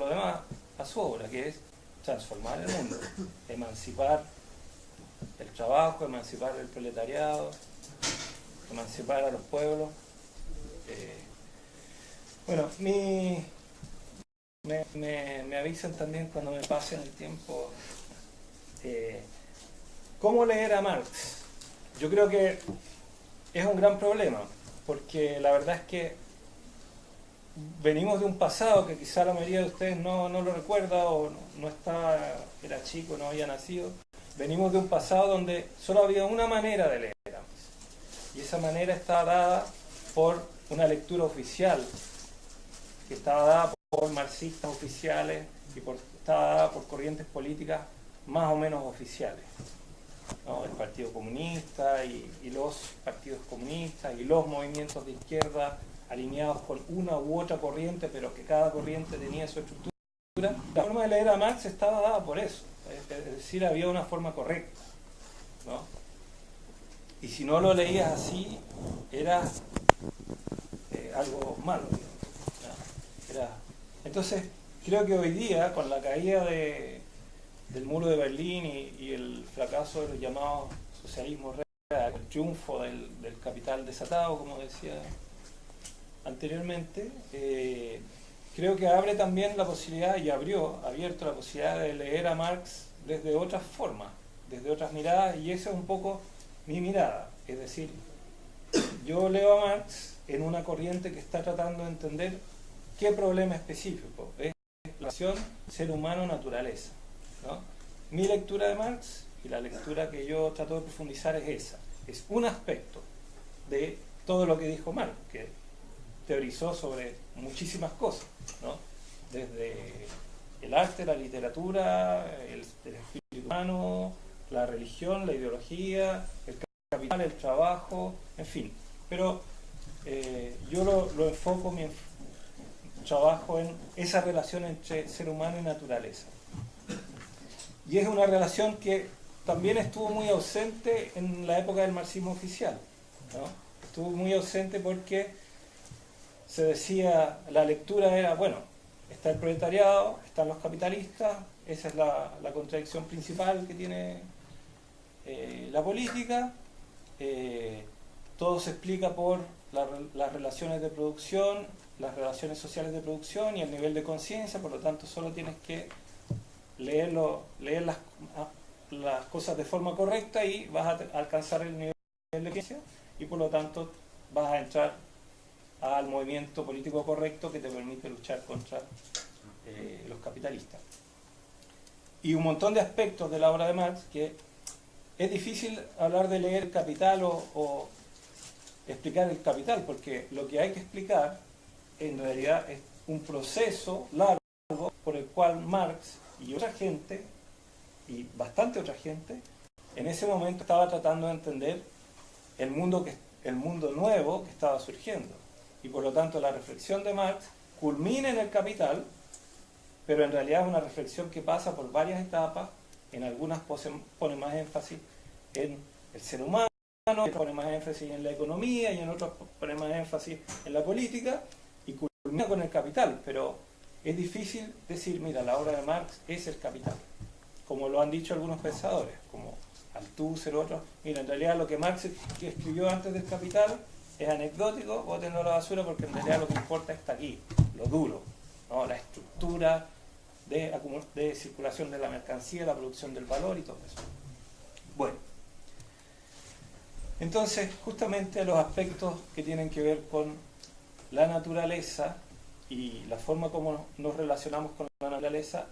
lo demás a su obra, que es transformar el mundo, emancipar el trabajo, emancipar el proletariado, emancipar a los pueblos. Bueno, me avisan también cuando me pasen el tiempo. ¿Cómo leer a Marx? Yo creo que es un gran problema, porque la verdad es que venimos de un pasado que quizá la mayoría de ustedes no lo recuerda o no estaba, era chico, no había nacido. Venimos de un pasado donde solo había una manera de leer a Marx, y esa manera estaba dada por una lectura oficial, que estaba dada por marxistas oficiales y estaba dada por corrientes políticas más o menos oficiales, ¿no? El Partido Comunista y los partidos comunistas y los movimientos de izquierda alineados con una u otra corriente, pero que cada corriente tenía su estructura. La forma de leer a Marx estaba dada por eso, es decir, había una forma correcta, ¿no? Y si no lo leías así, era algo malo, ¿no? Entonces, creo que hoy día, con la caída del muro de Berlín y el fracaso de los llamados socialismos reales, el triunfo del capital desatado, como decía anteriormente, creo que abre también la posibilidad, y abierto la posibilidad de leer a Marx desde otras formas, desde otras miradas, y esa es un poco mi mirada. Es decir, yo leo a Marx en una corriente que está tratando de entender qué problema específico es la relación ser humano-naturaleza, ¿no? Mi lectura de Marx y la lectura que yo trato de profundizar es esa, es un aspecto de todo lo que dijo Marx, que teorizó sobre muchísimas cosas, ¿no? Desde el arte, la literatura, el espíritu humano, la religión, la ideología, el capital, el trabajo, en fin. Pero yo lo enfoco, mi trabajo en esa relación entre ser humano y naturaleza. Y es una relación que también estuvo muy ausente en la época del marxismo oficial, ¿no? Estuvo muy ausente porque se decía, la lectura era, bueno, está el proletariado, están los capitalistas, esa es la contradicción principal que tiene la política, todo se explica por las relaciones de producción, las relaciones sociales de producción y el nivel de conciencia, por lo tanto solo tienes que leer las cosas de forma correcta y vas a alcanzar el nivel de conciencia y por lo tanto vas a entrar al movimiento político correcto que te permite luchar contra los capitalistas. Y un montón de aspectos de la obra de Marx que es difícil hablar de leer el Capital o explicar el Capital, porque lo que hay que explicar en realidad es un proceso largo por el cual Marx y otra gente, y bastante otra gente, en ese momento estaba tratando de entender el mundo nuevo que estaba surgiendo. Y por lo tanto la reflexión de Marx culmina en el Capital, pero en realidad es una reflexión que pasa por varias etapas. En algunas pone más énfasis en el ser humano, pone más énfasis en la economía y en otras pone más énfasis en la política y culmina con el Capital, pero es difícil decir, mira, la obra de Marx es el Capital, como lo han dicho algunos pensadores, como Althusser, otros. Mira, en realidad lo que Marx escribió antes del Capital es anecdótico, bótenlo a la basura, porque en realidad lo que importa está aquí, lo duro, ¿no? La estructura de circulación de la mercancía, la producción del valor y todo eso. Bueno, entonces justamente los aspectos que tienen que ver con la naturaleza y la forma como nos relacionamos con la naturaleza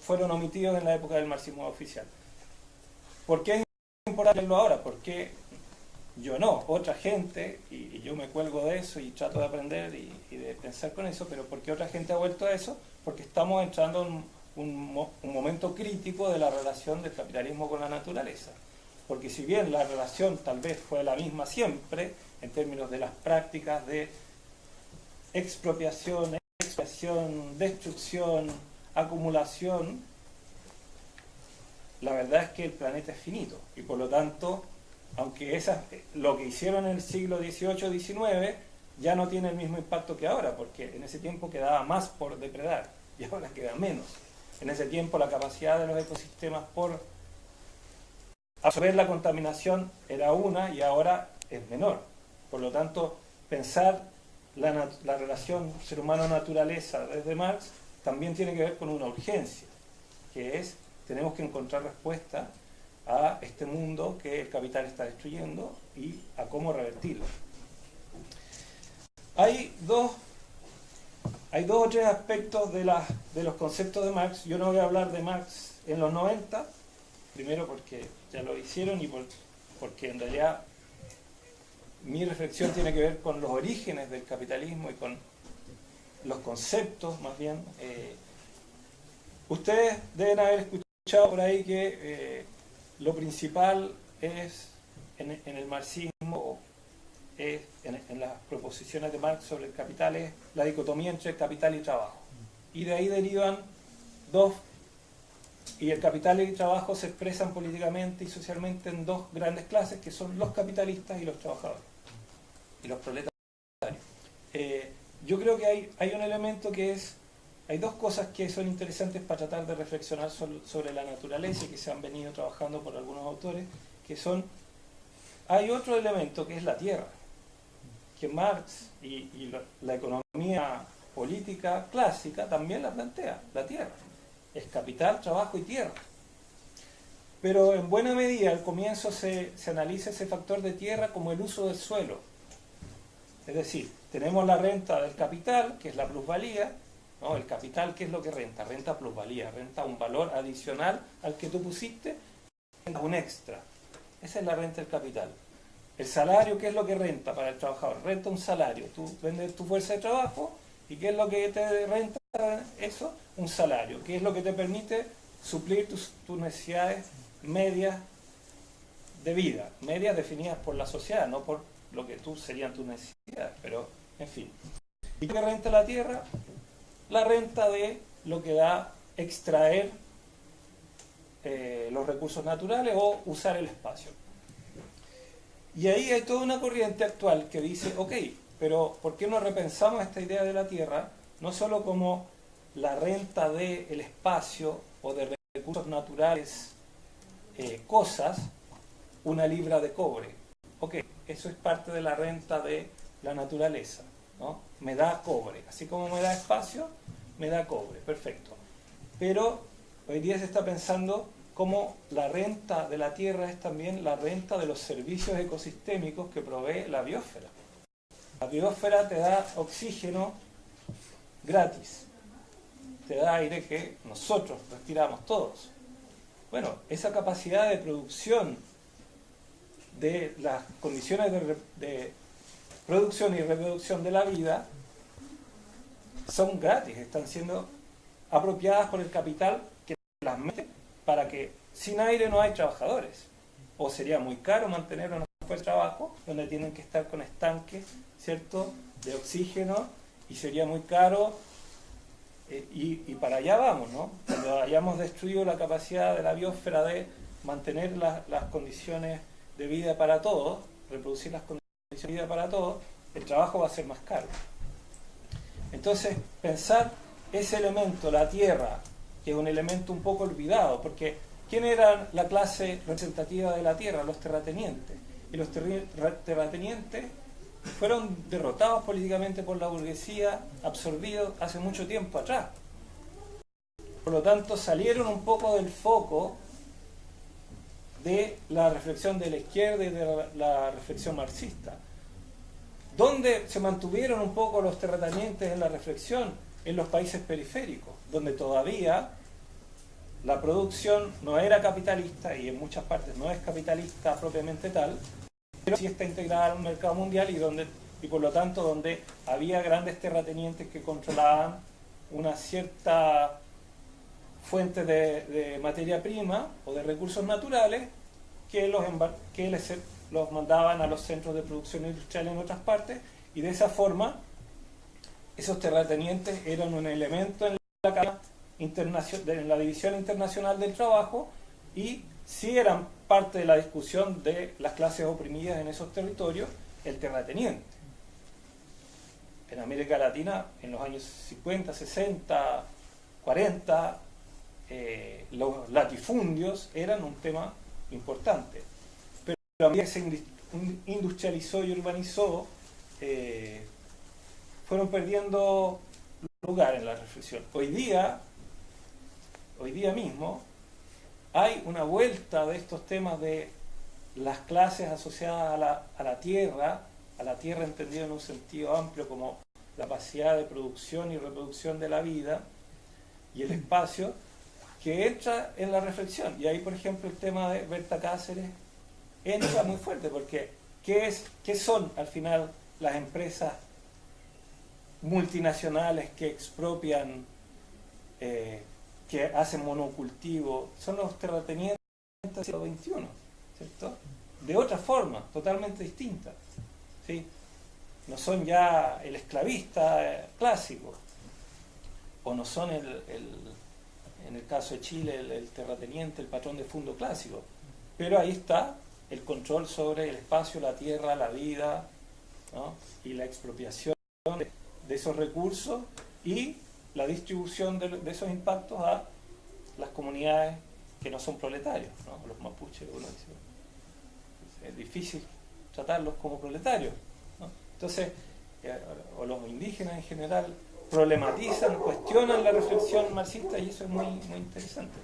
fueron omitidos en la época del marxismo oficial. ¿Por qué es importante verlo ahora? Porque yo no, otra gente, y yo me cuelgo de eso y trato de aprender y de pensar con eso, pero ¿por qué otra gente ha vuelto a eso? Porque estamos entrando en un momento crítico de la relación del capitalismo con la naturaleza. Porque si bien la relación tal vez fue la misma siempre, en términos de las prácticas de expropiación, destrucción, acumulación, la verdad es que el planeta es finito y por lo tanto, aunque lo que hicieron en el siglo XVIII-XIX ya no tiene el mismo impacto que ahora, porque en ese tiempo quedaba más por depredar. y ahora queda menos. En ese tiempo la capacidad de los ecosistemas por absorber la contaminación era una y ahora es menor. Por lo tanto, pensar la relación ser humano-naturaleza desde Marx también tiene que ver con una urgencia, que es, tenemos que encontrar respuesta a este mundo que el capital está destruyendo y a cómo revertirlo. Hay dos o tres aspectos de los conceptos de Marx. Yo no voy a hablar de Marx en los 90, primero porque ya lo hicieron y porque en realidad mi reflexión tiene que ver con los orígenes del capitalismo y con los conceptos, más bien. Ustedes deben haber escuchado por ahí que lo principal es en el marxismo, en las proposiciones de Marx sobre el capital, es la dicotomía entre capital y trabajo. Y de ahí derivan dos, y el capital y el trabajo se expresan políticamente y socialmente en dos grandes clases, que son los capitalistas y los trabajadores, y los proletarios. Yo creo que hay un elemento que es, hay dos cosas que son interesantes para tratar de reflexionar sobre la naturaleza y que se han venido trabajando por algunos autores, que son, hay otro elemento que es la tierra, que Marx y la economía política clásica también la plantea, la tierra. Es capital, trabajo y tierra. Pero en buena medida al comienzo se analiza ese factor de tierra como el uso del suelo. Es decir, tenemos la renta del capital, que es la plusvalía, ¿no? El capital, ¿qué es lo que renta? Renta plusvalía, renta un valor adicional al que tú pusiste, un extra. Esa es la renta del capital. El salario, ¿qué es lo que renta para el trabajador? Renta un salario. Tú vendes tu fuerza de trabajo y ¿qué es lo que te renta eso? Un salario. ¿Qué es lo que te permite suplir tus necesidades medias de vida? Medias definidas por la sociedad, no por lo que serían tus necesidades, pero en fin. ¿Y qué renta la tierra? La renta de lo que da extraer los recursos naturales o usar el espacio. Y ahí hay toda una corriente actual que dice, ok, pero ¿por qué no repensamos esta idea de la tierra no solo como la renta del espacio o de recursos naturales, cosas, una libra de cobre? Ok, eso es parte de la renta de la naturaleza, ¿no? Me da cobre, así como me da espacio, me da cobre, perfecto. Pero hoy día se está pensando cómo la renta de la tierra es también la renta de los servicios ecosistémicos que provee la biosfera. La biosfera te da oxígeno gratis, te da aire que nosotros respiramos todos. Bueno, esa capacidad de producción de las condiciones de producción y reproducción de la vida son gratis, están siendo apropiadas por el capital que las mete para que sin aire no hay trabajadores, o sería muy caro mantener una fuerza de trabajo donde tienen que estar con estanques, ¿cierto?, de oxígeno, y sería muy caro, y para allá vamos, ¿no? Cuando hayamos destruido la capacidad de la biosfera de mantener las condiciones de vida para todos, reproducir las condiciones de vida para todos, el trabajo va a ser más caro. Entonces, pensar ese elemento, la tierra, que es un elemento un poco olvidado, porque ¿quién era la clase representativa de la tierra? Los terratenientes. Y los terratenientes fueron derrotados políticamente por la burguesía, absorbidos hace mucho tiempo atrás. Por lo tanto, salieron un poco del foco de la reflexión de la izquierda y de la reflexión marxista. ¿Dónde se mantuvieron un poco los terratenientes en la reflexión? En los países periféricos, donde todavía la producción no era capitalista y en muchas partes no es capitalista propiamente tal, pero sí está integrada al mercado mundial y por lo tanto donde había grandes terratenientes que controlaban una cierta fuente de materia prima o de recursos naturales que los mandaban a los centros de producción industrial en otras partes, y de esa forma esos terratenientes eran un elemento en la cadena en la división internacional del trabajo, y sí eran parte de la discusión de las clases oprimidas en esos territorios, el terrateniente. En América Latina, en los años 50, 60, 40, los latifundios eran un tema importante. Pero a medida que se industrializó y urbanizó, fueron perdiendo lugar en la reflexión. Hoy día mismo, hay una vuelta de estos temas de las clases asociadas a la tierra entendida en un sentido amplio como la capacidad de producción y reproducción de la vida y el espacio, que entra en la reflexión. Y ahí, por ejemplo, el tema de Berta Cáceres entra muy fuerte, porque ¿qué son al final las empresas multinacionales que expropian, que hacen monocultivo? Son los terratenientes del siglo XXI, ¿cierto? De otra forma, totalmente distinta, ¿sí? No son ya el esclavista clásico, o no son en el caso de Chile, el terrateniente, el patrón de fondo clásico, pero ahí está el control sobre el espacio, la tierra, la vida, ¿no? Y la expropiación de esos recursos y la distribución de esos impactos a las comunidades que no son proletarios, ¿no? Los mapuches, uno dice, es difícil tratarlos como proletarios, ¿no? Entonces, o los indígenas en general problematizan, cuestionan la reflexión marxista, y eso es muy, muy interesante.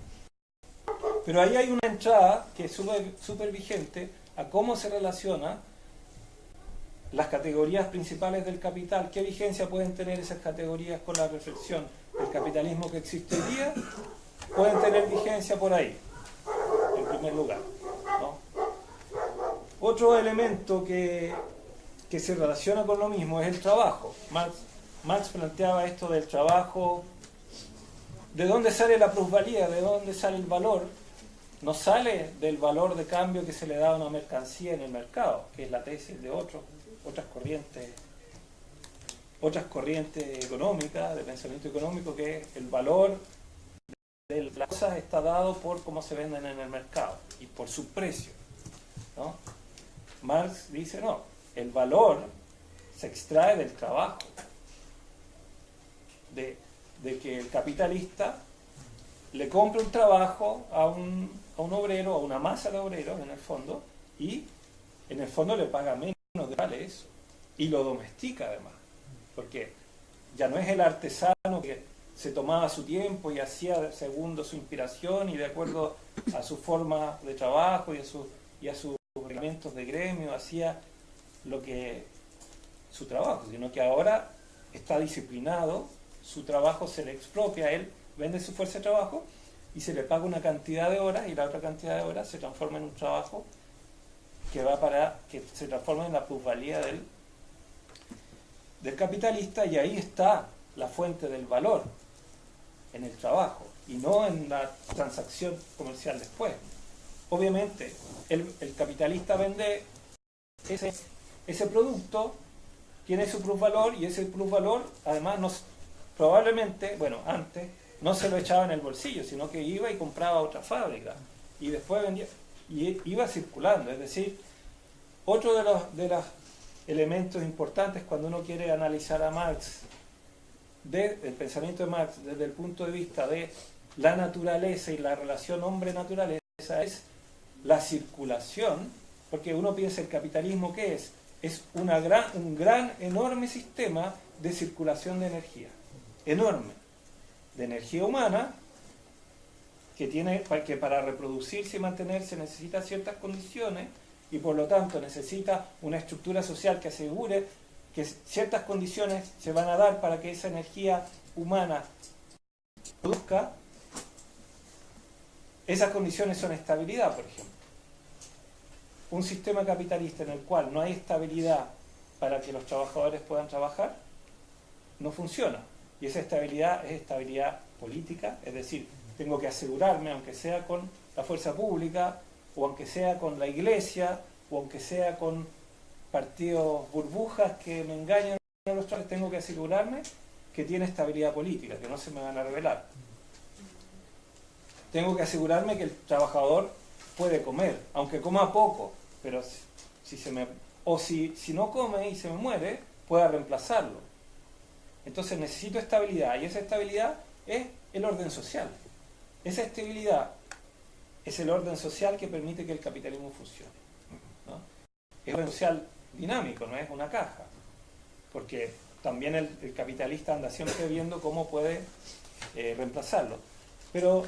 Pero ahí hay una entrada que es súper vigente a cómo se relaciona las categorías principales del capital. ¿Qué vigencia pueden tener esas categorías con la reflexión del capitalismo que existe hoy día? Pueden tener vigencia por ahí, en primer lugar, ¿no? Otro elemento que se relaciona con lo mismo es el trabajo. Marx planteaba esto del trabajo. ¿De dónde sale la plusvalía? ¿De dónde sale el valor? No sale del valor de cambio que se le da a una mercancía en el mercado, que es la tesis de otras corrientes económicas, de pensamiento económico, que el valor de las cosas está dado por cómo se venden en el mercado y por su precio, ¿no? Marx dice no, el valor se extrae del trabajo, de que el capitalista le compra un trabajo a un obrero, a una masa de obreros en el fondo, y en el fondo le paga menos de vale eso, y lo domestica además, porque ya no es el artesano que se tomaba su tiempo y hacía según su inspiración y de acuerdo a su forma de trabajo y a sus reglamentos de gremio, hacía su trabajo, sino que ahora está disciplinado, su trabajo se le expropia, él vende su fuerza de trabajo y se le paga una cantidad de horas, y la otra cantidad de horas se transforma en un trabajo que se transforma en la plusvalía del capitalista, y ahí está la fuente del valor, en el trabajo y no en la transacción comercial después. Obviamente el capitalista vende ese producto, tiene su plusvalor, y ese plusvalor además probablemente, antes no se lo echaba en el bolsillo, sino que iba y compraba otra fábrica y después vendía, y iba circulando. Es decir, otro de los elementos importantes cuando uno quiere analizar a Marx, el pensamiento de Marx desde el punto de vista de la naturaleza y la relación hombre-naturaleza, es la circulación, porque uno piensa el capitalismo, ¿qué es? Es un gran, enorme sistema de circulación de energía, enorme, de energía humana, que para reproducirse y mantenerse necesita ciertas condiciones, y por lo tanto necesita una estructura social que asegure que ciertas condiciones se van a dar para que esa energía humana produzca. Esas condiciones son estabilidad, por ejemplo. Un sistema capitalista en el cual no hay estabilidad para que los trabajadores puedan trabajar, no funciona. Y esa estabilidad es estabilidad política, es decir, tengo que asegurarme, aunque sea con la fuerza pública, o aunque sea con la iglesia, o aunque sea con partidos burbujas que me engañan a los trabajadores, tengo que asegurarme que tiene estabilidad política, que no se me van a revelar. Tengo que asegurarme que el trabajador puede comer, aunque coma poco, pero si no come y se me muere, pueda reemplazarlo. Entonces necesito estabilidad, y esa estabilidad es el orden social. Esa estabilidad es el orden social que permite que el capitalismo funcione, ¿no? Es un orden social dinámico, no es una caja, porque también el capitalista anda siempre viendo cómo puede reemplazarlo. Pero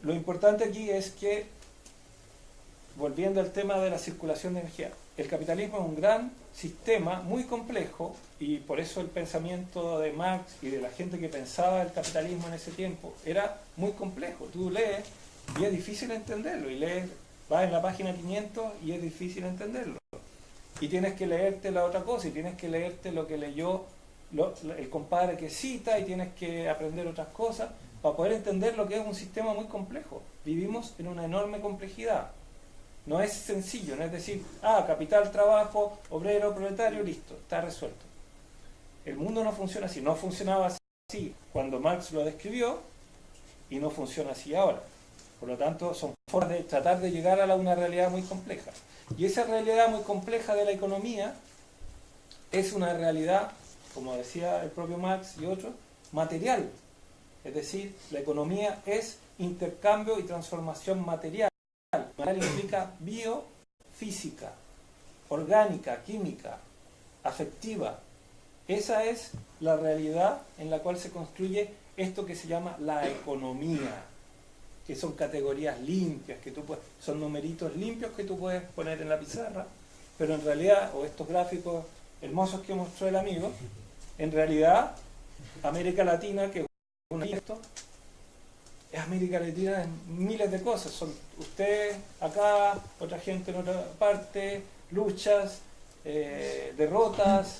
lo importante aquí es que, volviendo al tema de la circulación de energía, el capitalismo es un gran sistema muy complejo, y por eso el pensamiento de Marx y de la gente que pensaba el capitalismo en ese tiempo era muy complejo. Tú lees y es difícil entenderlo, y lees, vas en la página 500 y es difícil entenderlo. Y tienes que leerte la otra cosa, y tienes que leerte lo que leyó el compadre que cita, y tienes que aprender otras cosas para poder entender lo que es un sistema muy complejo. Vivimos en una enorme complejidad. No es sencillo, no es decir, capital, trabajo, obrero, proletario, listo, está resuelto. El mundo no funciona así, no funcionaba así cuando Marx lo describió, y no funciona así ahora. Por lo tanto, son formas de tratar de llegar a una realidad muy compleja. Y esa realidad muy compleja de la economía es una realidad, como decía el propio Marx y otros, material. Es decir, la economía es intercambio y transformación material. Material implica biofísica, orgánica, química, afectiva. Esa es la realidad en la cual se construye esto que se llama la economía, que son categorías limpias, que son numeritos limpios que tú puedes poner en la pizarra, pero en realidad, o estos gráficos hermosos que mostró el amigo, en realidad América Latina, que es América Latina en miles de cosas. Son usted acá, otra gente en otra parte, luchas, derrotas.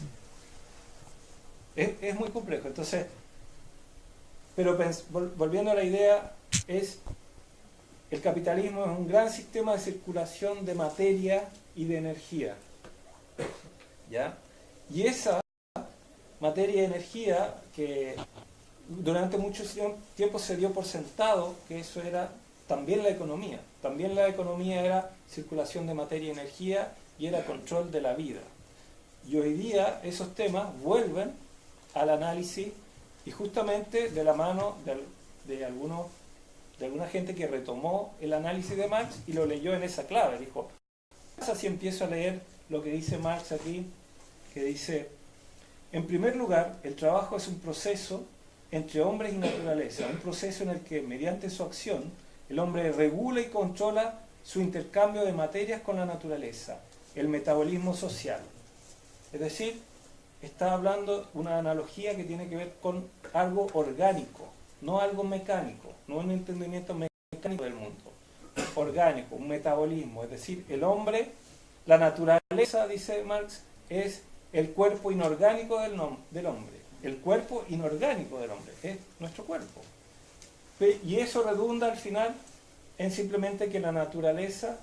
Es muy complejo. Entonces, pero volviendo a la idea, el capitalismo es un gran sistema de circulación de materia y de energía, ¿ya? Y esa materia y energía, que durante mucho tiempo se dio por sentado que eso era también la economía. También la economía era circulación de materia y energía, y era control de la vida. Y hoy día esos temas vuelven al análisis, y justamente de la mano de alguna gente que retomó el análisis de Marx y lo leyó en esa clave. Dijo, ¿qué pasa si empiezo a leer lo que dice Marx aquí? Que dice, en primer lugar, el trabajo es un proceso entre hombres y naturaleza, un proceso en el que, mediante su acción, el hombre regula y controla su intercambio de materias con la naturaleza, el metabolismo social. Es decir, está hablando una analogía que tiene que ver con algo orgánico, no algo mecánico, no un entendimiento mecánico del mundo, orgánico, un metabolismo. Es decir, el hombre, la naturaleza, dice Marx, es el cuerpo inorgánico del hombre. El cuerpo inorgánico del hombre es nuestro cuerpo. Y eso redunda al final en simplemente que la naturaleza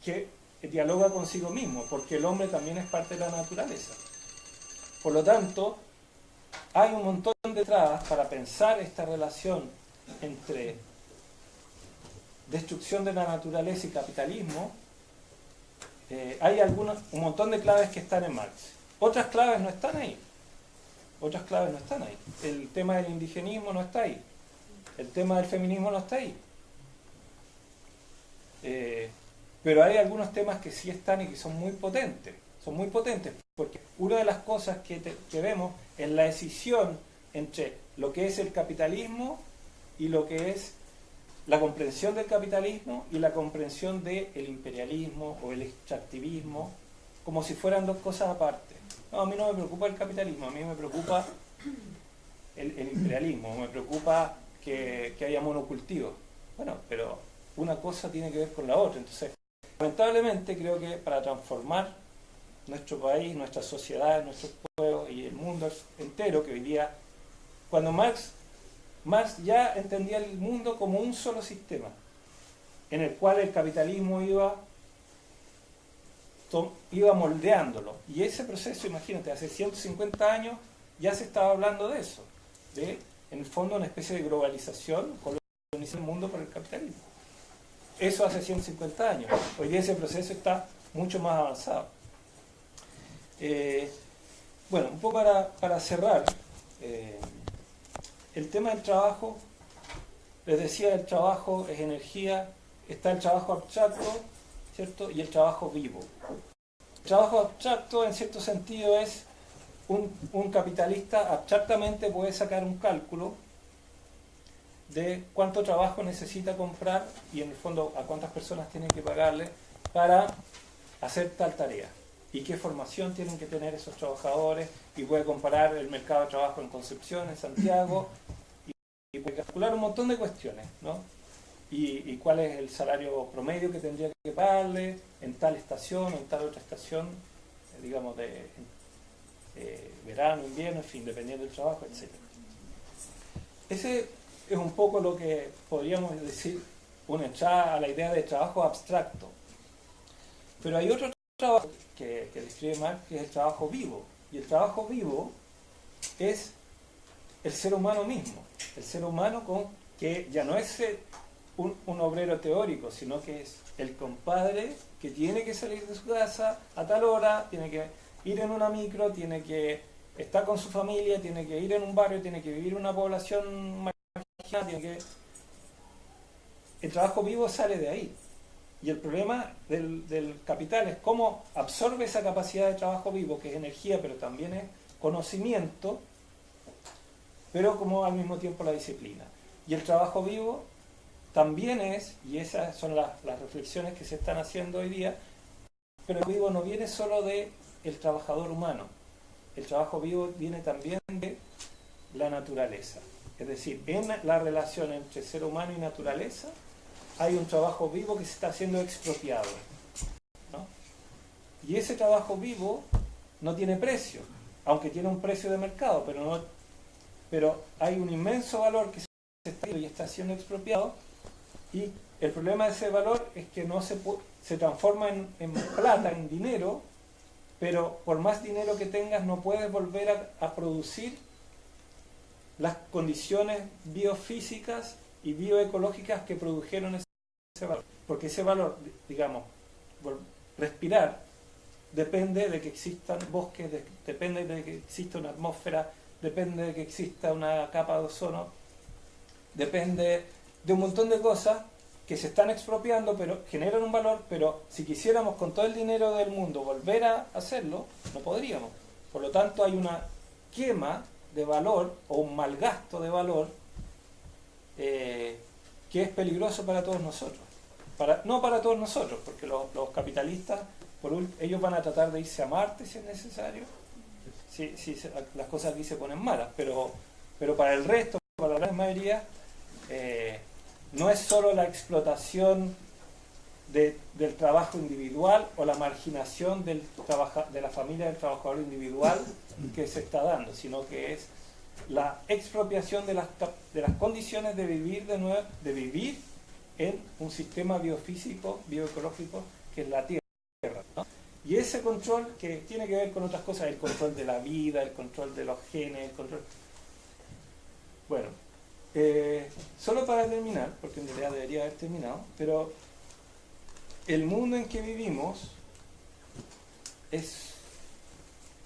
que dialoga consigo mismo, porque el hombre también es parte de la naturaleza. Por lo tanto, hay un montón de trabas para pensar esta relación entre destrucción de la naturaleza y capitalismo. Hay un montón de claves que están en Marx. Otras claves no están ahí. Otras claves no están ahí. El tema del indigenismo no está ahí. El tema del feminismo no está ahí. Pero hay algunos temas que sí están y que son muy potentes. Son muy potentes porque una de las cosas que vemos es la escisión entre lo que es el capitalismo y lo que es la comprensión del capitalismo y la comprensión del imperialismo o el extractivismo, como si fueran dos cosas aparte. No, a mí no me preocupa el capitalismo, a mí me preocupa el imperialismo, me preocupa que haya monocultivos. Bueno, pero una cosa tiene que ver con la otra. Entonces, lamentablemente creo que para transformar nuestro país, nuestra sociedad, nuestros pueblos y el mundo entero, que hoy día, cuando Marx ya entendía el mundo como un solo sistema, en el cual el capitalismo iba moldeándolo. Y ese proceso, imagínate, hace 150 años ya se estaba hablando de eso, de, en el fondo, una especie de globalización, colonizar el mundo por el capitalismo. Eso hace 150 años. Hoy día ese proceso está mucho más avanzado. Bueno, un poco para cerrar, el tema del trabajo, les decía, el trabajo es energía, está el trabajo abstracto, ¿cierto? Y el trabajo vivo. El trabajo abstracto, en cierto sentido, es un capitalista abstractamente puede sacar un cálculo de cuánto trabajo necesita comprar y en el fondo a cuántas personas tienen que pagarle para hacer tal tarea y qué formación tienen que tener esos trabajadores, y puede comparar el mercado de trabajo en Concepción, en Santiago, y puede calcular un montón de cuestiones, ¿no? Y cuál es el salario promedio que tendría que pagarle en tal estación o en tal otra estación, digamos de verano, invierno, en fin, dependiendo del trabajo, etc. Ese es un poco lo que podríamos decir una entrada a la idea de trabajo abstracto. Pero hay otro trabajo que describe Marx, que es el trabajo vivo. Y el trabajo vivo es el ser humano mismo. El ser humano que ya no es un obrero teórico, sino que es el compadre que tiene que salir de su casa a tal hora, tiene que ir en una micro, tiene que estar con su familia, tiene que ir en un barrio, tiene que vivir en una población marginal, tiene que... El trabajo vivo sale de ahí. Y el problema del capital es cómo absorbe esa capacidad de trabajo vivo, que es energía, pero también es conocimiento, pero como al mismo tiempo la disciplina. Y el trabajo vivo también es, y esas son las reflexiones que se están haciendo hoy día, pero el vivo no viene solo del trabajador humano. El trabajo vivo viene también de la naturaleza. Es decir, en la relación entre ser humano y naturaleza hay un trabajo vivo que se está siendo expropiado, ¿no? Y ese trabajo vivo no tiene precio, aunque tiene un precio de mercado, pero hay un inmenso valor que está siendo expropiado, y el problema de ese valor es que no se transforma en plata, en dinero, pero por más dinero que tengas no puedes volver a producir las condiciones biofísicas y bioecológicas que produjeron ese valor. Porque ese valor, digamos, respirar, depende de que existan bosques, depende de que exista una atmósfera, depende de que exista una capa de ozono, depende de un montón de cosas que se están expropiando, pero generan un valor, pero si quisiéramos con todo el dinero del mundo volver a hacerlo, no podríamos. Por lo tanto, hay una quema de valor o un malgasto de valor que es peligroso para todos nosotros. No para todos nosotros, porque los capitalistas, ellos van a tratar de irse a Marte si es necesario, si las cosas aquí se ponen malas, pero para el resto, para la gran mayoría, no es solo la explotación del trabajo individual o la marginación de la familia del trabajador individual que se está dando, sino que es la expropiación de las condiciones de vivir en un sistema biofísico, bioecológico, que es la Tierra, ¿no? Y ese control, que tiene que ver con otras cosas, el control de la vida, el control de los genes, el control... Bueno, solo para terminar, porque en realidad debería haber terminado, pero el mundo en que vivimos es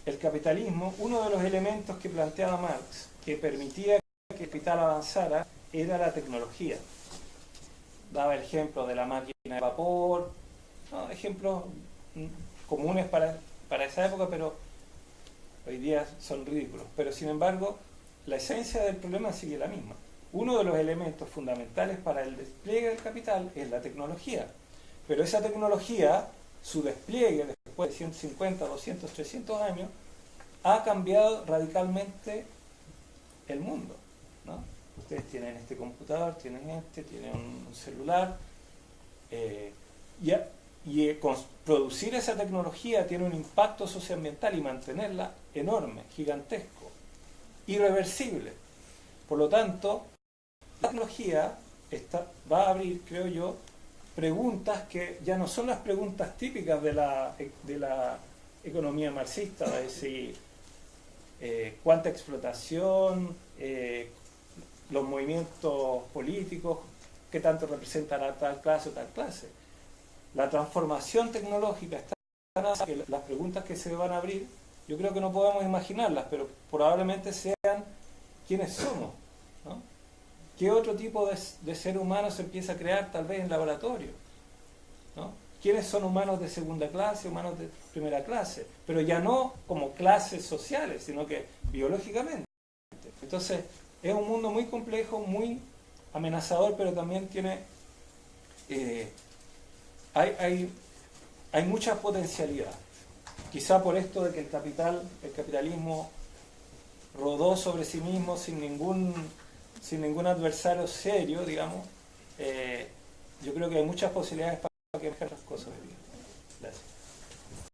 el capitalismo. Uno de los elementos que planteaba Marx que permitía que el capital avanzara era la tecnología. Daba el ejemplo de la máquina de vapor, ¿no? Ejemplos comunes para esa época, pero hoy día son ridículos. Pero sin embargo, la esencia del problema sigue la misma. Uno de los elementos fundamentales para el despliegue del capital es la tecnología. Pero esa tecnología, su despliegue después de 150, 200, 300 años, ha cambiado radicalmente el mundo, ¿no? Ustedes tienen este computador, tienen un celular, producir esa tecnología tiene un impacto socioambiental y mantenerla enorme, gigantesco, irreversible. Por lo tanto, la tecnología va a abrir, creo yo, preguntas que ya no son las preguntas típicas de la economía marxista, es decir, cuánta explotación, los movimientos políticos, qué tanto representan a tal clase o tal clase. La transformación tecnológica está tan alta que las preguntas que se van a abrir, yo creo que no podemos imaginarlas, pero probablemente sean quiénes somos, ¿no? ¿qué otro tipo de ser humano se empieza a crear tal vez en laboratorio? ¿No? ¿Quiénes son humanos de segunda clase, humanos de primera clase? Pero ya no como clases sociales, sino que biológicamente. Entonces, es un mundo muy complejo, muy amenazador, pero también tiene... hay mucha potencialidad. Quizá por esto de que el capitalismo rodó sobre sí mismo sin ningún adversario serio, digamos, yo creo que hay muchas posibilidades para que emerjan otras cosas.